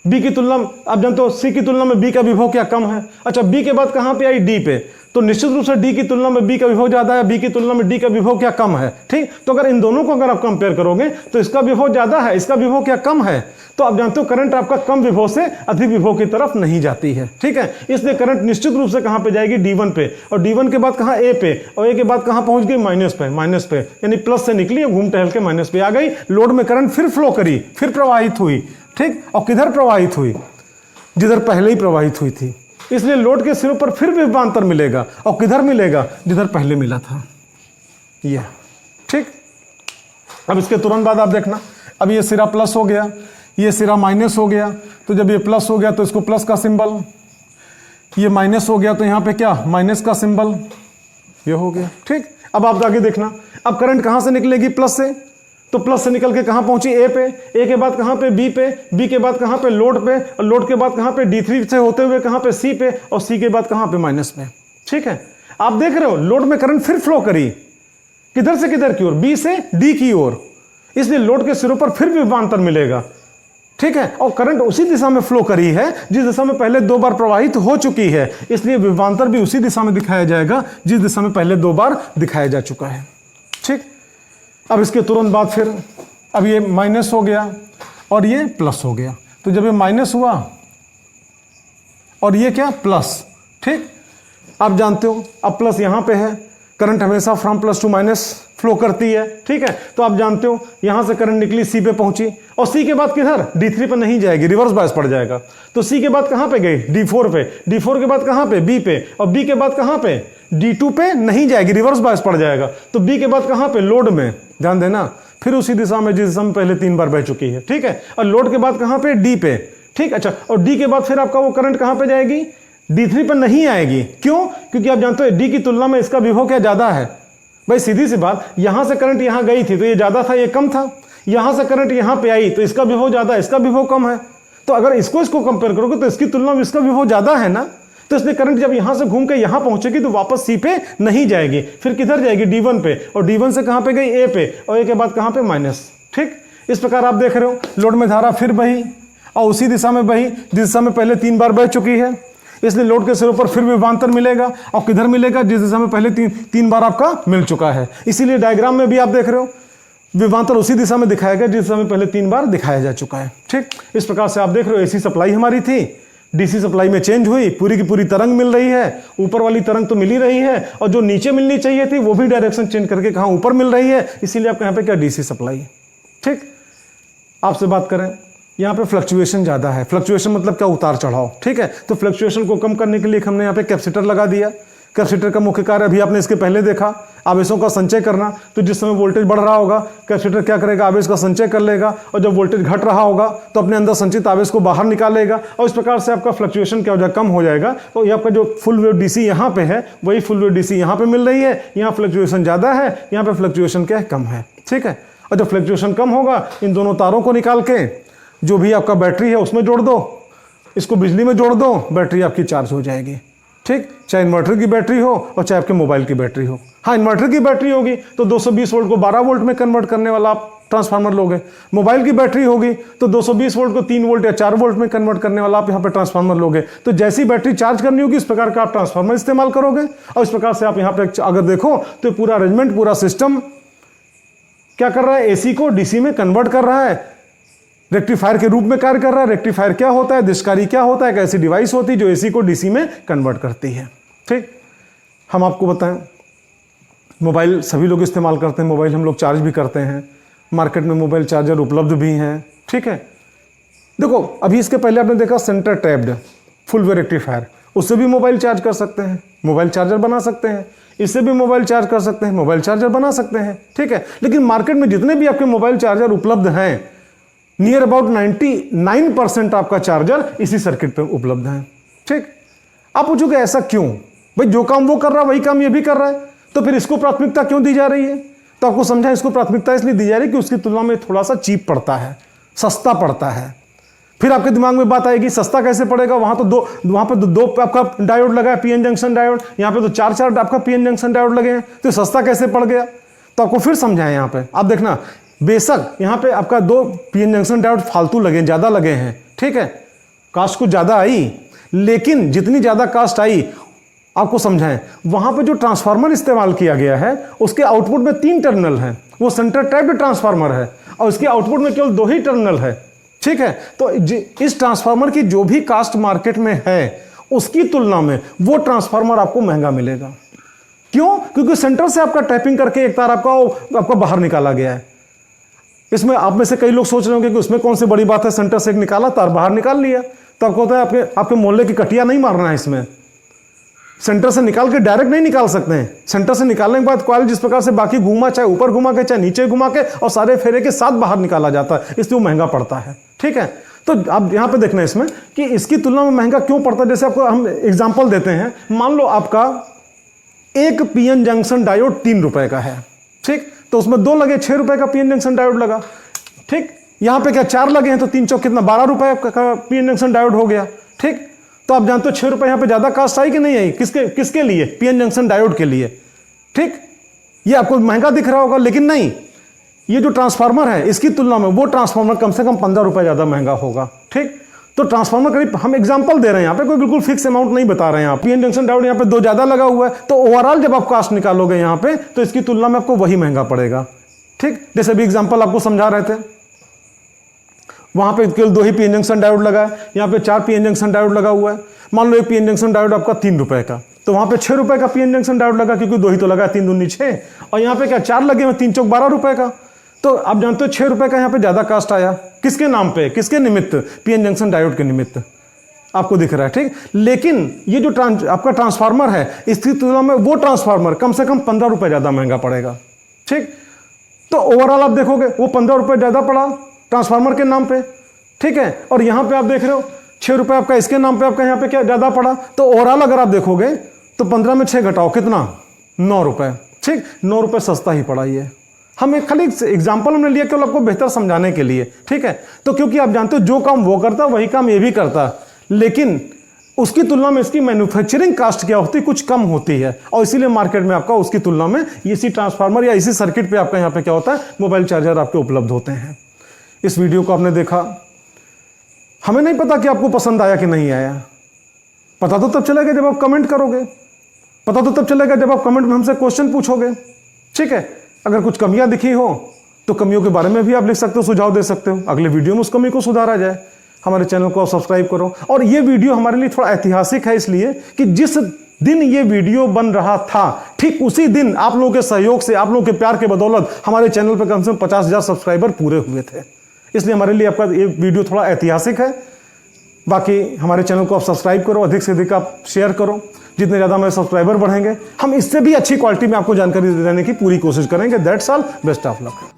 S1: B की तुलना, आप जानते हो C की तुलना में B का विभव क्या? कम है। अच्छा, B के बाद कहां पे आई? D पे, तो निश्चित रूप से D की तुलना में B का विभव ज्यादा है, B की तुलना में D का विभव क्या? कम है। ठीक, तो अगर इन दोनों को अगर आप कंपेयर करोगे तो इसका विभव ज्यादा है, इसका विभव क्या? कम है। तो आप जानते हो करंट आपका कम विभव से अधिक विभव की तरफ नहीं जाती है। ठीक है, इसलिए करंट निश्चित रूप से कहां पे जाएगी? D1 पे, और D1 के बाद कहां? A पे, और A के बाद कहां पहुंच गई? माइनस पे, यानी प्लस से निकली और घूम टहल के माइनस पे आ गई। लोड में करंट फिर फ्लो करी, फिर प्रवाहित हुई। ठीक, और किधर प्रवाहित हुई? जिधर पहले ही प्रवाहित हुई थी। इसलिए लोड के सिरों पर फिर विभवांतर मिलेगा, और किधर मिलेगा? जिधर पहले मिला था, ये। ठीक, अब इसके तुरंत बाद आप देखना, अब ये सिरा प्लस हो गया, ये सिरा माइनस हो गया, तो जब ये प्लस हो गया तो इसको प्लस का सिंबल, ये माइनस हो गया तो यहां पे क्या? माइनस का सिंबल, ये हो गया। ठीक, अब आप आगे देखना, अब करंट कहां से निकलेगी? प्लस से, तो प्लस से निकल के कहाँ पहुंची, ए पे, ए के बाद कहाँ पे, बी पे, बी के बाद कहाँ पे, लोड पे, और लोड के बाद कहाँ पे, D3 से होते हुए कहाँ पे, सी पे, और सी के बाद कहाँ पे, माइनस पे। ठीक है, आप देख रहे हो लोड में करंट फिर फ्लो करी, किधर से किधर की ओर, बी से डी की ओर, इसलिए लोड के सिरों पर फिर विभवांतर मिलेगा। ठीक है, और करंट उसी दिशा में फ्लो करी है जिस दिशा में पहले 2 बार प्रवाहित हो चुकी है, इसलिए विभवांतर भी उसी दिशा में दिखाया जाएगा जिस दिशा में पहले 2 बार दिखाया जा चुका है। ठीक, अब इसके तुरंत बाद फिर अब ये माइनस हो गया और ये प्लस हो गया, तो जब ये माइनस हुआ और ये क्या, प्लस। ठीक, आप जानते हो अब प्लस यहां पे है, करंट हमेशा from plus two minus flow करती है। ठीक है, तो आप जानते हो यहां से करंट निकली, सी पे पहुंची, और सी के बाद किधर, D3 पे नहीं जाएगी, रिवर्स बायस पड़ जाएगा। तो सी के बाद कहां पे गई, D4 पे, D4 के बाद कहां पे, बी पे, और बी के बाद कहां पे, D2 पे नहीं जाएगी, रिवर्स बायस पड़ जाएगा। तो बी के बाद कहां पे, लोड में, ध्यान देना, फिर उसी दिशा में जिस दिशा में पहले 3 बार बह चुकी है। ठीक है, और लोड के बाद कहां पे, डी पे। ठीक, अच्छा, और डी के बाद फिर आपका वो करंट कहां पे जाएगी, D3 पर नहीं आएगी। क्यों, क्योंकि आप जानते हो डी की तुलना में इसका विभव क्या ज्यादा है। भाई सीधी सी बात, यहां से करंट यहां गई थी तो ये ज्यादा था, ये कम था, यहां से करंट यहां पे आई तो इसका विभव ज्यादा, इसका विभव कम है। तो अगर इसको कंपेयर करोगे तो इसकी तुलना में इसका विभव ज्यादा है ना, तो इसलिए करंट जब यहां से घूम के यहां पहुंचेगी तो वापस सी पे नहीं जाएगी, फिर किधर जाएगी, D1 पे, और D1 से कहां पे गई, ए पे, और ए के बाद कहां पे, माइनस। ठीक, इस प्रकार आप देख रहे हो लोड में धारा फिर बही और उसी दिशा में बही जिस दिशा में पहले 3 बार बह चुकी है, इसलिए लोड के सिरों पर फिर विभवांतर मिलेगा, और किधर मिलेगा, जिस दिशा में पहले तीन बार आपका मिल चुका है। इसीलिए डायग्राम में भी आप देख रहे हो विभवांतर उसी दिशा में दिखाएगा जिस दिशा में पहले 3 बार दिखाया जा चुका है। ठीक, इस प्रकार से आप देख रहे हो एसी सप्लाई हमारी थी, डीसी सप्लाई में चेंज हुई, पूरी की पूरी तरंग मिल रही है, ऊपर वाली तरंग तो मिल ही रही है, और जो नीचे मिलनी चाहिए थी वो भी डायरेक्शन चेंज करके कहाँ ऊपर मिल रही है, इसीलिए आपके यहाँ पे क्या, डीसी सप्लाई। ठीक, आपसे बात करें, यहाँ पे फ्लक्चुएशन ज़्यादा है, फ्लक्चुएशन मतलब क्या, उतार चढ़ाव। ठीक है, तो फ्लक्चुएशन को कम करने के लिए हमने यहाँ पे कैपेसिटर लगा दिया। कैपेसिटर का मुख्य कार्य अभी आपने इसके पहले देखा, आवेशों का संचय करना। तो जिस समय वोल्टेज बढ़ रहा होगा कैपेसिटर क्या करेगा, आवेश का संचय कर लेगा, और जब वोल्टेज घट रहा होगा तो अपने अंदर संचित आवेश को बाहर निकालेगा, और इस प्रकार से आपका फ्लक्चुएशन क्या हो जाएगा, कम हो जाएगा। तो ये आपका जो फुल वेव डीसी यहाँ पे है वही फुल वेव डीसी यहाँ पे मिल रही है, यहाँ फ्लक्चुएशन ज़्यादा है, यहाँ पे फ्लक्चुएशन क्या है, कम है। ठीक है, और जब फ्लक्चुएशन कम होगा इन दोनों तारों को निकाल के जो भी आपका बैटरी है उसमें जोड़ दो, इसको बिजली में जोड़ दो, बैटरी आपकी चार्ज हो जाएगी। ठीक, चाहे इन्वर्टर की बैटरी हो और चाहे आपके मोबाइल की बैटरी हो। हाँ, इन्वर्टर की बैटरी होगी तो 220 वोल्ट को 12 वोल्ट में कन्वर्ट करने वाला आप ट्रांसफार्मर लोगे। मोबाइल की बैटरी होगी तो 220 वोल्ट को 3 वोल्ट या 4 वोल्ट में कन्वर्ट करने वाला आप यहाँ पे ट्रांसफार्मर लोगे। तो जैसी बैटरी चार्ज करनी होगी इस प्रकार का आप ट्रांसफार्मर इस्तेमाल करोगे, और इस प्रकार से आप यहाँ पे अगर देखो तो पूरा अरेंजमेंट, पूरा सिस्टम क्या कर रहा है, एसी को डीसी में कन्वर्ट कर रहा है, रेक्टिफायर के रूप में कार्य कर रहा है। रेक्टिफायर क्या होता है, दिशकारी क्या होता है, एक ऐसी डिवाइस होती है जो एसी को डीसी में कन्वर्ट करती है। ठीक, हम आपको बताएं मोबाइल सभी लोग इस्तेमाल करते हैं, मोबाइल हम लोग चार्ज भी करते हैं, मार्केट में मोबाइल चार्जर उपलब्ध भी हैं। ठीक है, देखो अभी इसके पहले आपने देखा centre tapped full wave rectifier, उससे भी मोबाइल चार्ज कर सकते हैं, मोबाइल चार्जर बना सकते हैं, इससे भी मोबाइल चार्ज कर सकते हैं, मोबाइल चार्जर बना सकते हैं। ठीक है, लेकिन मार्केट में जितने भी आपके मोबाइल चार्जर उपलब्ध हैं नियर अबाउट 99% आपका चार्जर इसी सर्किट पे उपलब्ध है। ठीक, आप पूछोगे ऐसा क्यों, भाई जो काम वो कर रहा है वही काम ये भी कर रहा है, तो फिर इसको प्राथमिकता क्यों दी जा रही है? तो आपको समझा, इसको प्राथमिकता इसलिए दी जा रही है कि उसकी तुलना में थोड़ा सा चीप पड़ता है, सस्ता पड़ता है। फिर आपके दिमाग में बात आएगी सस्ता कैसे पड़ेगा, वहां पे दो आपका डायोड लगा है, पीएन जंक्शन डायोड, यहाँ पे तो चार आपका पीएन जंक्शन डायोड लगे हैं, तो सस्ता कैसे पड़ गया? तो आपको फिर समझाएं, यहाँ पे आप देखना, बेशक यहाँ पे आपका 2 पीएन जंक्शन डायोड फालतू लगे, ज्यादा लगे हैं। ठीक है, कास्ट कुछ ज्यादा आई, लेकिन जितनी ज्यादा कास्ट आई आपको समझाएं, वहां पे जो ट्रांसफार्मर इस्तेमाल किया गया है उसके आउटपुट में 3 टर्मिनल हैं, वो सेंटर टैप्ड ट्रांसफार्मर है, और इसके आउटपुट में केवल 2 ही टर्मिनल है। ठीक है, तो इस ट्रांसफार्मर की जो भी कास्ट मार्केट में है उसकी तुलना में वो ट्रांसफार्मर आपको महंगा मिलेगा। क्यों? क्योंकि सेंटर से आपका टैपिंग करके एक तार आपका बाहर निकाला गया है। इसमें आप में से कई लोग सोच रहे होंगे कि उसमें कौन सी बड़ी बात है, सेंटर से एक निकाला तार बाहर निकाल लिया, तो आपको होता है आपके मोहल्ले की कटिया नहीं मारना है। इसमें सेंटर से निकाल के डायरेक्ट नहीं निकाल सकते हैं, सेंटर से निकालने के बाद कॉइल जिस प्रकार से बाकी घुमा, चाहे ऊपर घुमा के चाहे नीचे घुमा के, और सारे फेरे के साथ बाहर निकाला जाता है, इसलिए वो महंगा पड़ता है। ठीक है, तो आप यहाँ पे देखना इसमें कि इसकी तुलना में महंगा क्यों पड़ता है। जैसे आपको हम एग्जाम्पल देते हैं, मान लो आपका एक पीएन जंक्शन डायोड 3 रुपए का है। ठीक, तो उसमें 2 लगे, 6 रुपए का पीएन जंक्शन डायोड लगा। ठीक, यहाँ पे क्या 4 लगे हैं तो 3 चौक कितना 12 रुपए का पीएन जंक्शन डायोड हो गया। ठीक, तो आप जानते हो 6 रुपए यहाँ पे ज्यादा कास्ट आई कि नहीं आई? किसके लिए? पीएन जंक्शन डायोड के लिए। ठीक, ये आपको महंगा दिख रहा होगा, लेकिन नहीं, ये जो ट्रांसफार्मर है इसकी तुलना में वो ट्रांसफार्मर कम से कम 15 रुपए ज्यादा महंगा होगा। ठीक, तो ट्रांसफार्मर करीब, हम एग्जांपल दे रहे हैं यहाँ पे, कोई बिल्कुल फिक्स अमाउंट नहीं बता रहे हैं। आप पीएन जंक्शन डायोड यहाँ पे 2 ज्यादा लगा हुआ है, तो ओवरऑल जब आप कास्ट निकालोगे यहाँ पे तो इसकी तुलना में आपको वही महंगा पड़ेगा। ठीक, जैसे भी एग्जांपल आपको समझा रहे थे, वहां पे केवल 2 ही पीएन जंक्शन डायोड लगा है, यहाँ पे 4 पीएन जंक्शन डायोड लगा हुआ है। मान लो एक पीएन जंक्शन डायोड आपका 3 रुपए का, तो वहां पे 6 रुपए का पीएन जंक्शन डायोड लगा, क्योंकि 2 ही तो लगा, 3 दूनी 6, और यहाँ पे क्या 4 लगे हुए, 3 चौक 12 रुपए का। तो आप जानते हो 6 रुपए का यहाँ पे ज्यादा कास्ट आया, किसके नाम पे, किसके निमित्त? पीएन जंक्शन डायोड के निमित्त, आपको दिख रहा है। ठीक, लेकिन ये जो आपका ट्रांसफार्मर है इसकी तुलना में वो ट्रांसफार्मर कम से कम 15 रुपए ज्यादा महंगा पड़ेगा। ठीक, तो ओवरऑल आप देखोगे वो 15 रुपए ज्यादा पड़ा ट्रांसफार्मर के नाम पे। ठीक है, और यहां पे आप देख रहे हो 6 रुपए आपका इसके नाम पे, आपका यहाँ पे क्या ज्यादा पड़ा। तो ओवरऑल अगर आप देखोगे तो 15 में 6 घटाओ, कितना? 9 रुपए। ठीक, 9 रुपए सस्ता ही पड़ा ये। हम एक खाली एग्जाम्पल हमने लिया केवल आपको बेहतर समझाने के लिए। ठीक है, तो क्योंकि आप जानते हो जो काम वो करता वही काम ये भी करता, लेकिन उसकी तुलना में इसकी मैन्युफैक्चरिंग कास्ट क्या होती है, कुछ कम होती है, और इसीलिए मार्केट में आपका उसकी तुलना में इसी ट्रांसफार्मर या इसी सर्किट पे आपका यहाँ पे क्या होता है, मोबाइल चार्जर आपके उपलब्ध होते हैं। इस वीडियो को आपने देखा, हमें नहीं पता कि आपको पसंद आया कि नहीं आया, पता तो तब चलेगा जब आप कमेंट करोगे, पता तो तब चलेगा जब आप कमेंट में हमसे क्वेश्चन पूछोगे। ठीक है, अगर कुछ कमियां दिखी हो तो कमियों के बारे में भी आप लिख सकते हो, सुझाव दे सकते हो, अगले वीडियो में उस कमी को सुधारा जाए। हमारे चैनल को आप सब्सक्राइब करो। और ये वीडियो हमारे लिए थोड़ा ऐतिहासिक है, इसलिए कि जिस दिन ये वीडियो बन रहा था ठीक उसी दिन आप लोगों के सहयोग से, आप लोगों के प्यार के बदौलत हमारे चैनल पर कम से कम 50,000 सब्सक्राइबर पूरे हुए थे। इसलिए हमारे लिए आपका ये वीडियो थोड़ा ऐतिहासिक है। बाकी हमारे चैनल को आप सब्सक्राइब करो, अधिक से अधिक आप शेयर करो। जितने ज़्यादा हमारे सब्सक्राइबर बढ़ेंगे हम इससे भी अच्छी क्वालिटी में आपको जानकारी देने की पूरी कोशिश करेंगे। That's all, best of luck.